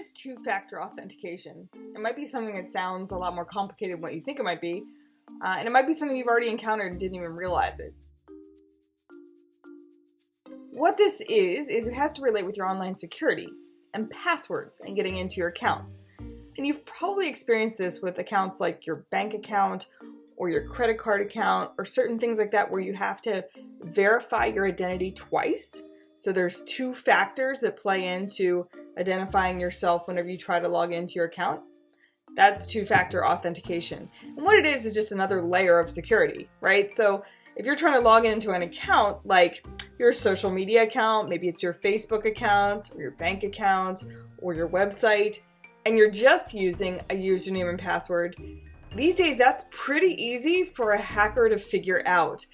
is two-factor authentication? It might be something that sounds a lot more complicated than what you think it might be, and it might be something you've already encountered and didn't even realize it. What this is it has to relate with your online security and passwords and getting into your accounts. And you've probably experienced this with accounts like your bank account or your credit card account or certain things like that where you have to verify your identity twice. So there's two factors that play into identifying yourself whenever you try to log into your account. That's two-factor authentication. And what it is just another layer of security, right? So if you're trying to log into an account like your social media account, maybe it's your Facebook account or your bank account or your website, and you're just using a username and password, these days that's pretty easy for a hacker to figure out.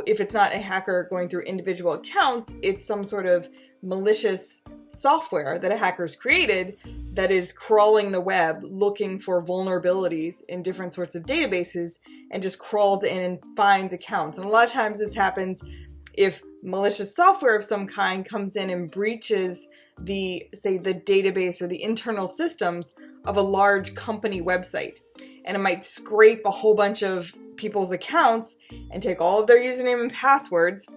If it's not a hacker going through individual accounts, it's some sort of malicious software that a hacker's created that is crawling the web looking for vulnerabilities in different sorts of databases and just crawls in and finds accounts. And a lot of times this happens if malicious software of some kind comes in and breaches the database or the internal systems of a large company website. And it might scrape a whole bunch of people's accounts and take all of their username and passwords,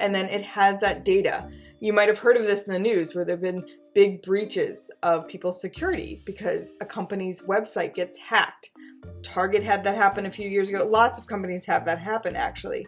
and then it has that data. You might have heard of this in the news where there have been big breaches of people's security because a company's website gets hacked. Target had that happen a few years ago. Lots of companies have that happen, actually.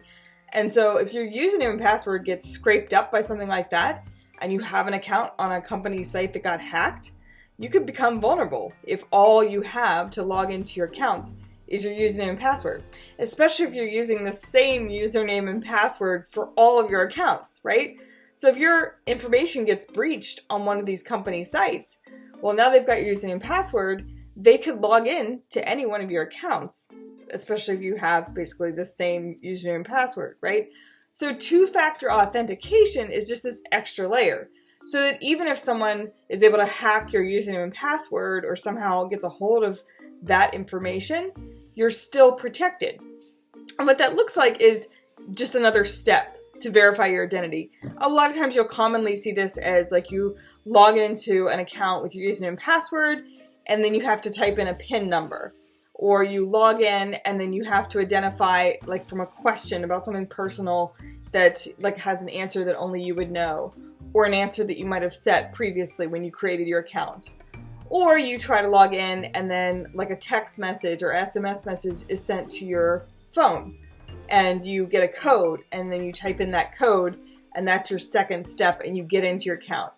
And so if your username and password gets scraped up by something like that, and you have an account on a company's site that got hacked, you could become vulnerable if all you have to log into your accounts is your username and password, especially if you're using the same username and password for all of your accounts, right? So if your information gets breached on one of these company sites, well, now they've got your username and password, they could log in to any one of your accounts, especially if you have basically the same username and password, right? So two-factor authentication is just this extra layer. So that even if someone is able to hack your username and password or somehow gets a hold of that information, you're still protected. And what that looks like is just another step to verify your identity. A lot of times you'll commonly see this as like you log into an account with your username and password, and then you have to type in a PIN number. Or you log in and then you have to identify like from a question about something personal that like has an answer that only you would know, or an answer that you might have set previously when you created your account. Or you try to log in and then like a text message or SMS message is sent to your phone and you get a code and then you type in that code and that's your second step and you get into your account.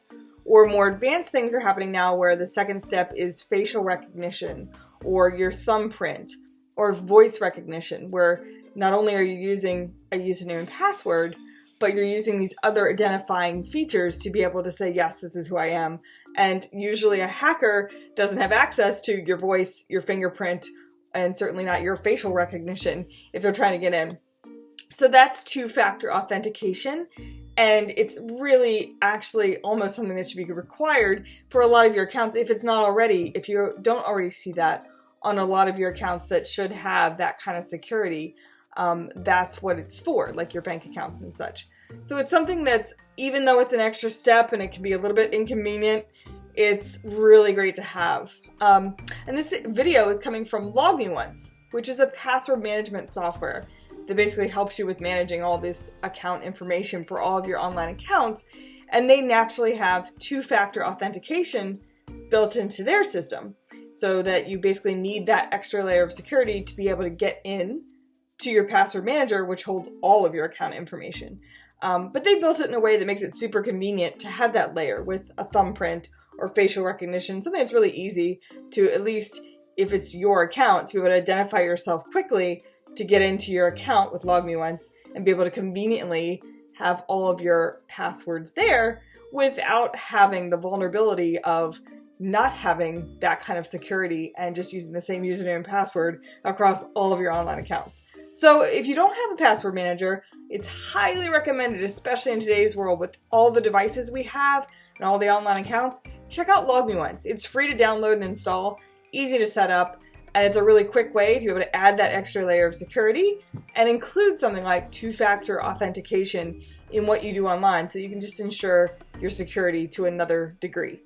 Or more advanced things are happening now where the second step is facial recognition or your thumbprint or voice recognition, where not only are you using a username and password, but you're using these other identifying features to be able to say, yes, this is who I am. And usually a hacker doesn't have access to your voice, your fingerprint, and certainly not your facial recognition if they're trying to get in. So that's two-factor authentication. And it's really actually almost something that should be required for a lot of your accounts if it's not already, if you don't already see that on a lot of your accounts that should have that kind of security. That's what it's for, like your bank accounts and such. So it's something that's, even though it's an extra step and it can be a little bit inconvenient, it's really great to have. And this video is coming from LogMeOnce, which is a password management software that basically helps you with managing all this account information for all of your online accounts. And they naturally have two-factor authentication built into their system so that you basically need that extra layer of security to be able to get in to your password manager, which holds all of your account information. But they built it in a way that makes it super convenient to have that layer with a thumbprint or facial recognition, something that's really easy to, at least if it's your account, to be able to identify yourself quickly to get into your account with LogMeOnce and be able to conveniently have all of your passwords there without having the vulnerability of not having that kind of security and just using the same username and password across all of your online accounts. So if you don't have a password manager, it's highly recommended, especially in today's world with all the devices we have and all the online accounts, check out LogMeOnce. It's free to download and install, easy to set up, and it's a really quick way to be able to add that extra layer of security and include something like two-factor authentication in what you do online so you can just ensure your security to another degree.